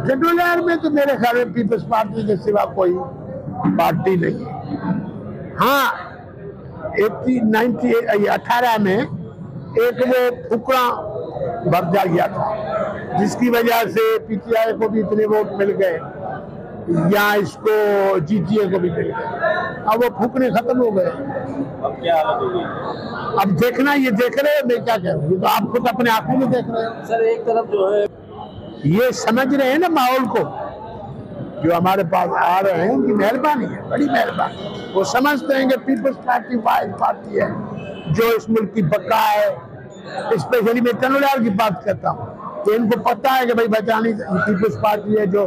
चंडोलार में तो मेरे ख्याल में पीपल्स पार्टी के सिवा कोई पार्टी नहीं है। हाँ, 18 में एक वो फुकरा भर गया था, जिसकी वजह से पीटीआई को भी इतने वोट मिल गए या इसको जीटीए को भी मिल गए। अब वो फुकरे खत्म हो गए। अब क्या हालत होगी? अब देखना, ये देख रहे हो, मैं क्या कह रहा हूँ, तो आप खुद अपने आंखों में देख रहे हो। सर, एक तरफ जो है ये समझ रहे हैं ना माहौल को, जो हमारे पास आ रहे हैं उनकी मेहरबानी है, बड़ी मेहरबानी। वो समझते हैं कि पीपल्स पार्टी वाहिद पार्टी है जो इस मुल्क की बका है। स्पेशली मैं चंडोलार की बात करता हूँ, तो इनको पता है कि भाई बचानी पीपल्स पार्टी है जो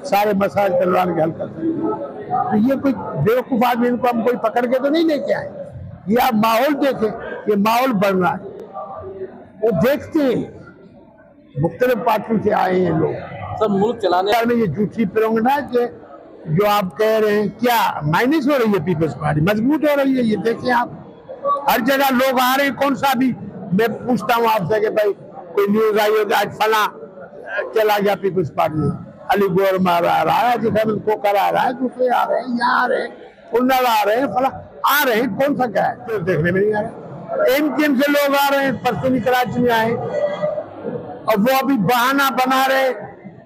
सारे मसाइल चंडोलार के हल कर सकती है। तो ये कोई बेवकूफ आदमी, इनको हम कोई पकड़ के तो नहीं लेके आए। ये आप माहौल देखें, ये माहौल बढ़ रहा है, वो देखते हैं। मुख्तलिफ पार्टी से आए हैं लोग। सब मुल्क चलाने में ये झूठी प्रंगना के जो आप कह रहे हैं, क्या माइनस हो रही है पीपल्स पार्टी, मजबूत हो रही है। ये देखें आप, हर जगह लोग आ रहे हैं। कौन सा भी मैं पूछता हूँ आपसे कि भाई कोई न्यूज आई होगी आज फला चला गया पीपल्स पार्टी, अली गौर मारा आ रहा है, कोकर आ रहा है, दूसरे आ रहे हैं, यहाँ आ रहे हैं, उन्नर आ रहे हैं, फला आ रहे हैं। कौन सा क्या है तो देखने में नहीं आ रहा। एमकेएम से लोग आ रहे हैं, परसों भी कराची में आए और वो अभी बहाना बना रहे।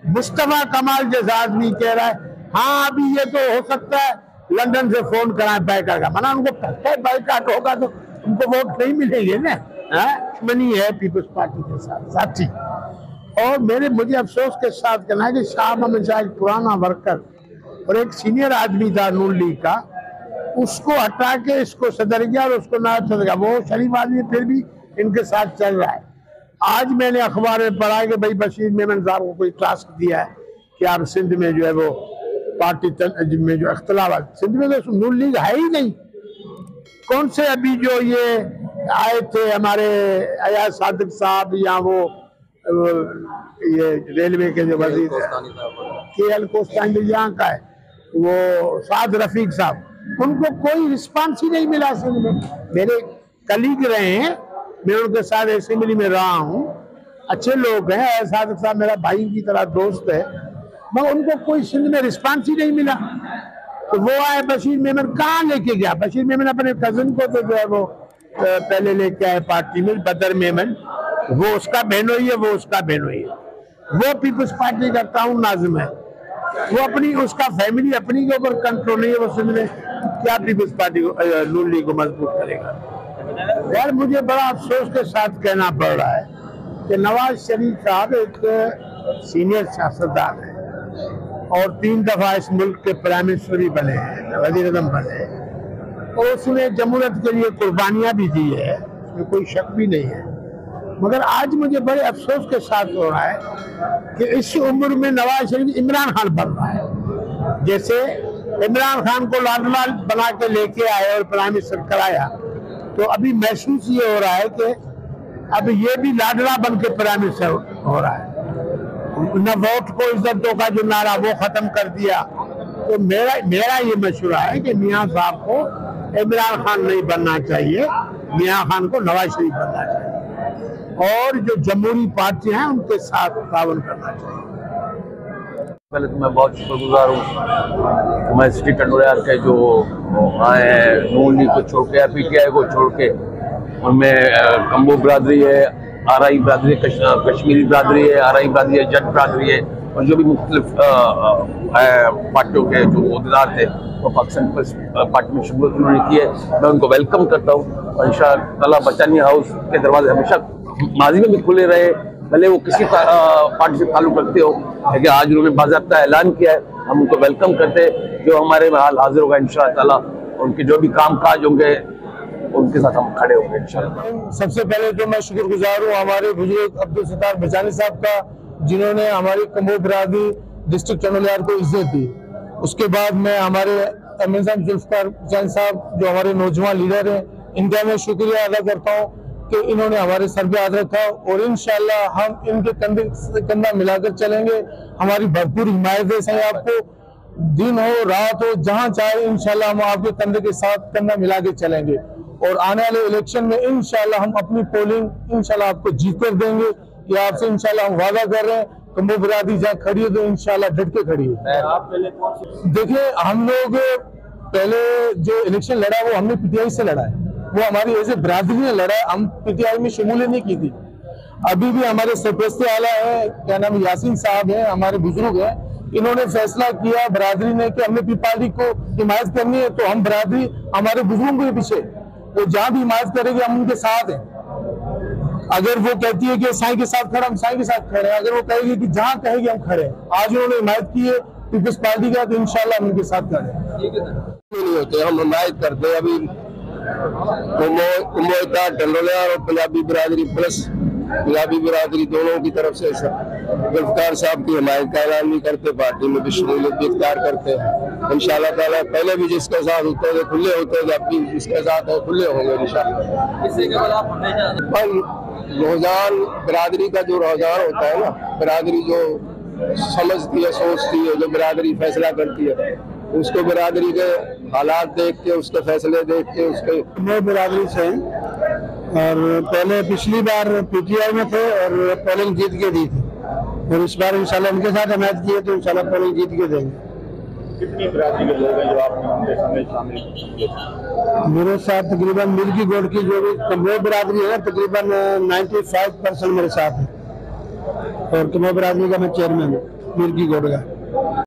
मुस्तफा कमाल जैसा आदमी कह रहा है हाँ अभी ये तो हो सकता है लंदन से फोन कराएं बाइकाट का, मना उनको पता है बाइकाट होगा तो उनको वोट नहीं मिलेंगे ना। दुश्मनी है पीपल्स पार्टी के साथ साथी। और मुझे अफसोस के साथ कहना है कि शाह मोहम्मद शाह एक पुराना वर्कर और एक सीनियर आदमी था नून लीग का, उसको हटा के इसको सदर किया और उसको नायब सदर किया। वो शरीफ आदमी फिर भी इनके साथ चल रहा है। आज मैंने अखबार में पढ़ा है कि भाई बशीर मेमन साहब को कोई टास्क दिया है कि आप सिंध में जो है वो पार्टी में जो अख्तलाफ, सिंध में तो नून लीग है ही नहीं। कौन से अभी जो ये आए थे हमारे अयाज सादिक साहब या वो ये रेलवे के जो वजीर KL कोस्तानी यहाँ का है वो साद रफीक साहब, उनको कोई रिस्पांस ही नहीं मिला सिंध में। मेरे कलीग रहे हैं, मैं उनके साथ असेंबली में रहा हूँ, अच्छे लोग हैं, सादिक साहब मेरा भाई की तरह दोस्त है, मगर उनको कोई सिंध में रिस्पांस ही नहीं मिला। तो वो आए बशीर मेमन, कहाँ लेके गया बशीर मेमन? अपने कजन को तो जो है वो पहले लेके आए पार्टी में, बदर मेमन, वो उसका बहनोई है, वो उसका बहनोई है। वो पीपल्स पार्टी का टाउन नाजिम है, वो अपनी उसका फैमिली अपनी के ऊपर कंट्रोल नहीं है। वो सिंध में क्या पीपल्स पार्टी को नून लीग को मजबूत करेगा? यार मुझे बड़ा अफसोस के साथ कहना पड़ रहा है कि नवाज शरीफ साहब एक सीनियर सियासतदान है और 3 दफा इस मुल्क के प्राइम मिनिस्टर भी बने हैं, वजीर आज़म बने हैं, और उसने जमहूरियत के लिए कुर्बानियां भी दी है, उसमें कोई शक भी नहीं है। मगर आज मुझे बड़े अफसोस के साथ हो रहा है कि इस उम्र में नवाज शरीफ इमरान खान बन रहा है। जैसे इमरान खान को लाडला बना के लेके आए और प्राइम मिनिस्टर कराया, तो अभी महसूस ये हो रहा है कि अब ये भी लाडला बन के प्राइम मिनिस्टर हो रहा है। न वोट को इज्जत दो का जो नारा वो खत्म कर दिया। तो मेरा ये मशवरा है कि मियां साहब को इमरान खान नहीं बनना चाहिए, मियां खान को नवाज शरीफ बनना चाहिए और जो जमहूरी पार्टी हैं उनके साथ ताउन करना चाहिए। पहले तो मैं बहुत शुक्रगुजार हूँ हमारे सिटी टंडोलार के जो आए हैं नून लीग को छोड़ के, PTI को छोड़ के। उनमें कम्बो बरादरी है, RI बरादरी, कश्मीरी बरादरी है, RI बरादरी है, जट बरादरी है, और जो भी मुख्तलिफ पार्टियों के जो अहदेदार थे वो पाकिस्तान पीपल्स पार्टी में शिरकत उन्होंने की है। मैं उनको वेलकम करता हूँ और इंशाअल्लाह बचानी हाउस के दरवाजे हमेशा माजी में भी खुले रहे, भले वो किसी पार्टी से ताल्लुक रखते हो, लेकिन आज उन्होंने बाज़ाब्ता ऐलान किया है, हम उनको वेलकम करते हैं। जो हमारे में हाल हाजिर होगा इंशाअल्लाह, उनके जो भी काम काज होंगे उनके साथ हम खड़े होंगे इंशाअल्लाह। सबसे पहले तो मैं शुक्रगुजार हूँ हमारे बुजुर्ग अब्दुल सत्तार बचानी साहब का, जिन्होंने हमारी कम्बो बरादरी डिस्ट्रिक्ट चंडोलार को इज्जत दी। उसके बाद मैं हमारे एमएन जुल्फकार हुसैन साहब जो हमारे नौजवान लीडर हैं, इनका मैं शुक्रिया अदा करता हूँ कि इन्होंने हमारे सर पे हाथ रखा और इंशाअल्लाह हम इनके कंधे से कंधा मिलाकर चलेंगे। हमारी भरपूर हिमायत है, आपको दिन हो रात हो जहाँ चाहे इंशाअल्लाह हम आपके कंधे के साथ कंधा मिला के चलेंगे और आने वाले इलेक्शन में इंशाअल्लाह हम अपनी पोलिंग इंशाअल्लाह आपको जीत कर देंगे। ये आपसे इंशाअल्लाह हम वादा कर रहे हैं कम्बो बिरादरी जहाँ खड़ी है तो इंशाल्लाह डट के खड़ी है। आप पहले कौन सी देखिए, हम लोग पहले जो इलेक्शन लड़ा वो हमने पीटीआई से लड़ा है, वो हमारी ऐसे बिरादरी ने लड़ा है, हम पीटीआई में शमूलियत नहीं की थी। अभी भी हमारे सरपरस्त आला है, क्या नाम यासीन साहब है, हमारे बुजुर्ग हैं, इन्होंने फैसला किया बिरादरी ने कि हमने पी पार्टी को हिमायत करनी है, तो हम बिरादरी हमारे बुजुर्गों के पीछे, वो जहाँ भी हिमायत करेगी हम उनके साथ हैं। अगर वो कहती है कि साईं के साथ खड़ा, हम साईं के साथ खड़े हैं। अगर वो कहेगी कि जहाँ कहेगी हम खड़े हैं। आज उन्होंने हिमायत की है पीपल्स पार्टी का, तो इंशाल्लाह हम उनके साथ खड़े हैं। नहीं होते, हम हिमायत करते हैं। अभी कुमोता टंडोलिया और पंजाबी बिरादरी प्लस पंजाबी बिरादरी दोनों की तरफ से जुल्फकार साहब की हिमायत का ऐलान भी करते, पार्टी में भी शमूलियत भी इख्तियार करते हैं इंशाल्लाह ताला। पहले भी जिसके साथ होते थे खुले होते थे, अब भी जिसके साथ है खुले होंगे इंशाल्लाह। इससे केवल आप हमेशा रुझान बिरादरी का जो रुझान होता है ना, बिरादरी जो समझती है, सोचती है, जो बिरादरी फैसला करती है, उसको बिरादरी के हालात देख के, उसके फैसले देख के, उसके मैं बिरादरी से और पहले पिछली बार पीटीआई में थे और पोलिंग जीत के दी थी, और इस बार इंशाल्लाह उनके साथ हिमायत की है तो इंशाल्लाह पोलिंग जीत के देंगे। कितनी बिरादरी के लोग हैं जो आपने उनके समय शामिल? मेरे साथ तकरीबन मिर्गी गोड की जो भी कम्बो बिरादरी है तकरीबन 95% मेरे साथ है, और कम्बो बिरादरी का मैं चेयरमैन हूँ मिर्गी गोड का।